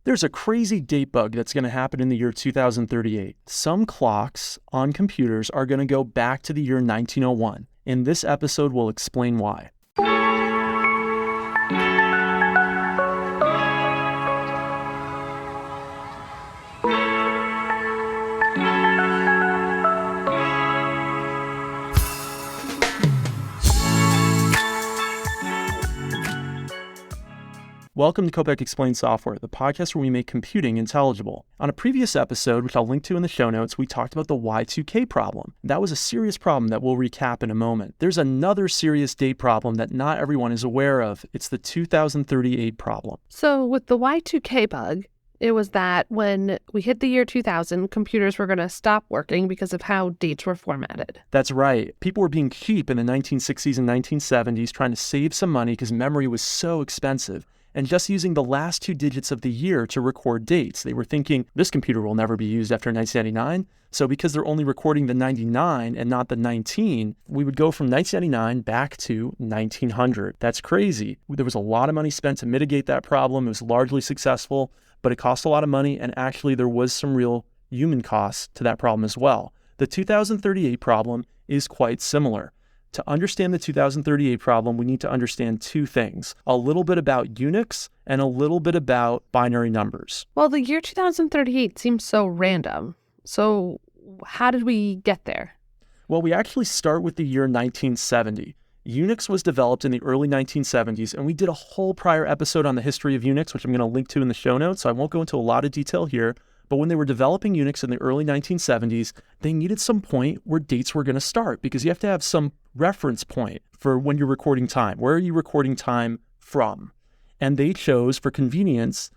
There's a crazy date bug that's going to happen in the year 2038. Some clocks on computers are going to go back to the year 1901, and this episode will explain why. Welcome to Kopek Explains Software, the podcast where we make computing intelligible. On a previous episode, which I'll link to in the show notes, we talked about the Y2K problem. That was a serious problem that we'll recap in a moment. There's another serious date problem that not everyone is aware of. It's the 2038 problem. So with the Y2K bug, it was that when we hit the year 2000, computers were going to stop working because of how dates were formatted. That's right. People were being cheap in the 1960s and 1970s, trying to save some money because memory was so expensive, and just using the last two digits of the year to record dates. They were thinking, this computer will never be used after 1999, so because they're only recording the 99 and not the 19, we would go from 1999 back to 1900. That's crazy. There was a lot of money spent to mitigate that problem. It was largely successful, but it cost a lot of money, and actually there was some real human costs to that problem as well. The 2038 problem is quite similar. To understand the 2038 problem, we need to understand two things: a little bit about Unix and a little bit about binary numbers. Well, the year 2038 seems so random. So how did we get there? Well, we actually start with the year 1970. Unix was developed in the early 1970s, and we did a whole prior episode on the history of Unix, which I'm going to link to in the show notes, so I won't go into a lot of detail here. But when they were developing Unix in the early 1970s, they needed some point where dates were going to start, because you have to have some reference point for when you're recording time. Where are you recording time from? And they chose, for convenience,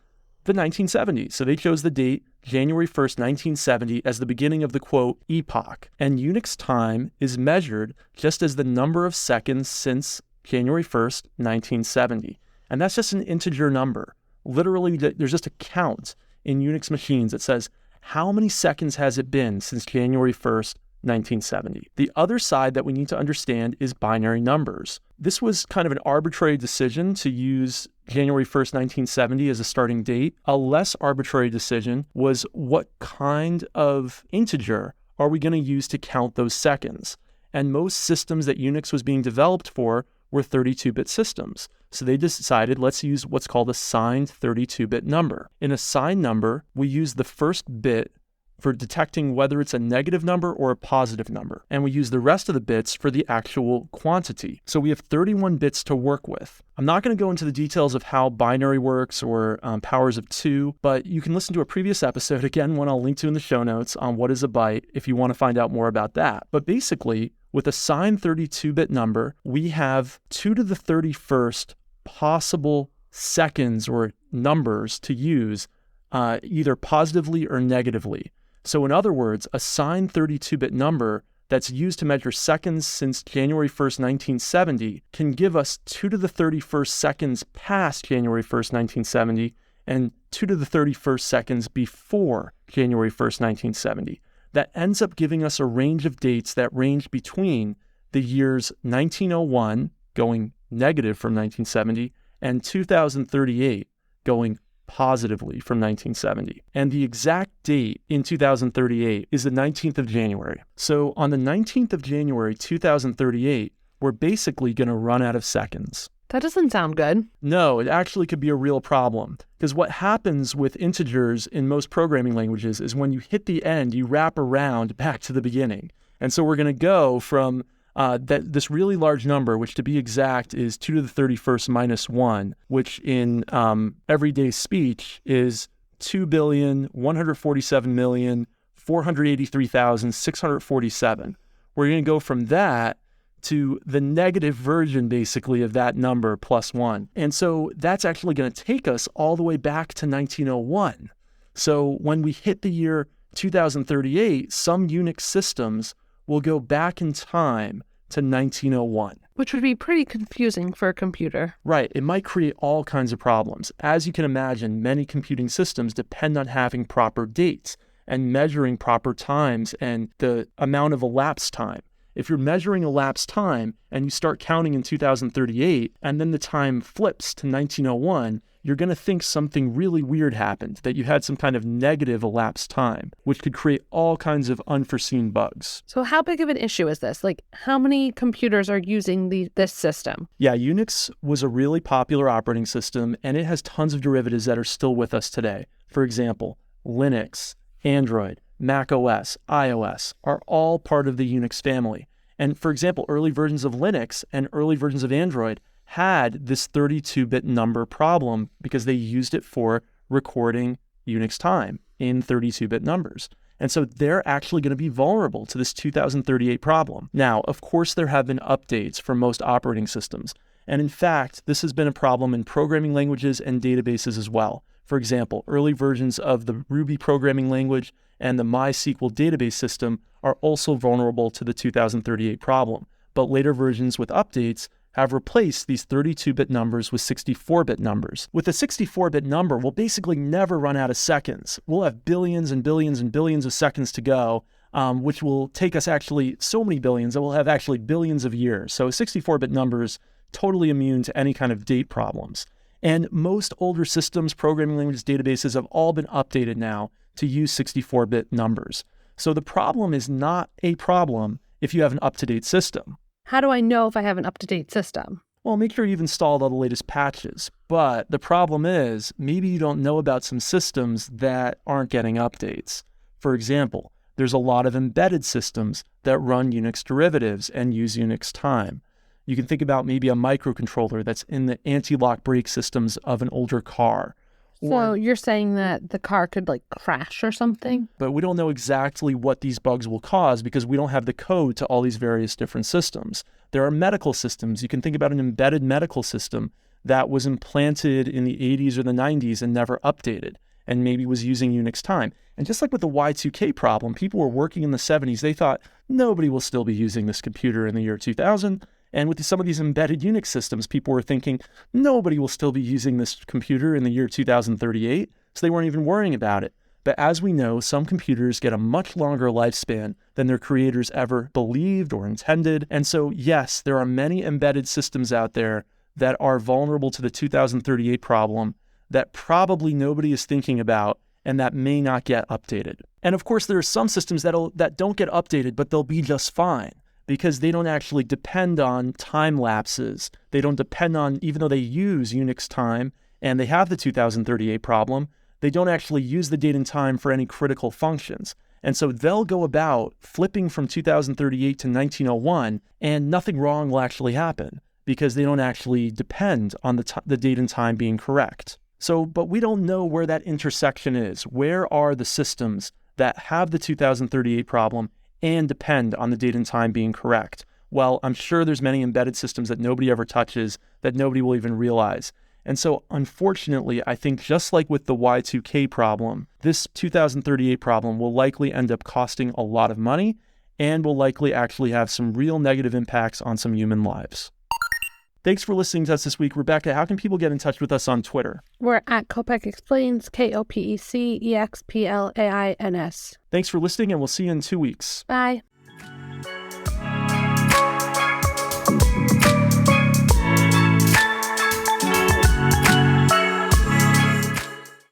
the 1970s. So they chose the date January 1st, 1970 as the beginning of the, quote, epoch. And Unix time is measured just as the number of seconds since January 1st, 1970. And that's just an integer number. Literally, there's just a count in Unix machines that says, how many seconds has it been since January 1st, 1970? The other side that we need to understand is binary numbers. This was kind of an arbitrary decision to use January 1st, 1970 as a starting date. A less arbitrary decision was, what kind of integer are we going to use to count those seconds? And most systems that Unix was being developed for were 32-bit systems. So they decided, let's use what's called a signed 32-bit number. In a signed number, we use the first bit for detecting whether it's a negative number or a positive number. And we use the rest of the bits for the actual quantity. So we have 31 bits to work with. I'm not going to go into the details of how binary works or powers of 2, but you can listen to a previous episode, again, one I'll link to in the show notes, on what is a byte if you want to find out more about that. But basically, with a signed 32-bit number, we have 2 to the 31st possible seconds or numbers to use, either positively or negatively. So in other words, a signed 32-bit number that's used to measure seconds since January 1st, 1970 can give us 2 to the 31st seconds past January 1st, 1970 and 2 to the 31st seconds before January 1st, 1970. That ends up giving us a range of dates that range between the years 1901, going negative from 1970, and 2038, going positively from 1970. And the exact date in 2038 is the 19th of January. So on the 19th of January, 2038, we're basically going to run out of seconds. That doesn't sound good. No, it actually could be a real problem. Because what happens with integers in most programming languages is when you hit the end, you wrap around back to the beginning. And so we're going to go from this really large number, which to be exact is 2 to the 31st minus 1, which in everyday speech is 2,147,483,647. We're going to go from that to the negative version, basically, of that number plus 1. And so that's actually going to take us all the way back to 1901. So when we hit the year 2038, some Unix systems will go back in time to 1901. Which would be pretty confusing for a computer. Right. It might create all kinds of problems. As you can imagine, many computing systems depend on having proper dates and measuring proper times and the amount of elapsed time. If you're measuring elapsed time and you start counting in 2038 and then the time flips to 1901, you're going to think something really weird happened, that you had some kind of negative elapsed time, which could create all kinds of unforeseen bugs. So how big of an issue is this? Like, how many computers are using this system? Yeah, Unix was a really popular operating system, and it has tons of derivatives that are still with us today. For example, Linux, Android, Mac OS, iOS are all part of the Unix family. And for example, early versions of Linux and early versions of Android had this 32-bit number problem because they used it for recording Unix time in 32-bit numbers. And so they're actually going to be vulnerable to this 2038 problem. Now, of course, there have been updates for most operating systems. And in fact, this has been a problem in programming languages and databases as well. For example, early versions of the Ruby programming language and the MySQL database system are also vulnerable to the 2038 problem. But later versions with updates have replaced these 32-bit numbers with 64-bit numbers. With a 64-bit number, we'll basically never run out of seconds. We'll have billions and billions and billions of seconds to go, which will take us actually so many billions that we'll have actually billions of years. So 64-bit numbers totally immune to any kind of date problems. And most older systems, programming languages, databases have all been updated now to use 64-bit numbers. So the problem is not a problem if you have an up-to-date system. How do I know if I have an up-to-date system? Well, make sure you've installed all the latest patches. But the problem is, maybe you don't know about some systems that aren't getting updates. For example, there's a lot of embedded systems that run Unix derivatives and use Unix time. You can think about maybe a microcontroller that's in the anti-lock brake systems of an older car. So you're saying that the car could crash or something? But we don't know exactly what these bugs will cause because we don't have the code to all these various different systems. There are medical systems. You can think about an embedded medical system that was implanted in the 80s or the 90s and never updated and maybe was using Unix time. And just like with the Y2K problem, people were working in the 70s. They thought nobody will still be using this computer in the year 2000. And with some of these embedded Unix systems, people were thinking, nobody will still be using this computer in the year 2038, so they weren't even worrying about it. But as we know, some computers get a much longer lifespan than their creators ever believed or intended. And so, yes, there are many embedded systems out there that are vulnerable to the 2038 problem that probably nobody is thinking about and that may not get updated. And of course, there are some systems that don't get updated, but they'll be just fine, because they don't actually depend on time lapses. They don't depend on, even though they use Unix time and they have the 2038 problem, they don't actually use the date and time for any critical functions. And so they'll go about flipping from 2038 to 1901 and nothing wrong will actually happen because they don't actually depend on the date and time being correct. So, but we don't know where that intersection is. Where are the systems that have the 2038 problem and depend on the date and time being correct? Well, I'm sure there's many embedded systems that nobody ever touches, that nobody will even realize. And so, unfortunately, I think just like with the Y2K problem, this 2038 problem will likely end up costing a lot of money and will likely actually have some real negative impacts on some human lives. Thanks for listening to us this week. Rebecca, how can people get in touch with us on Twitter? We're at Kopec Explains, KOPECEXPLAINS. Thanks for listening, and we'll see you in 2 weeks. Bye.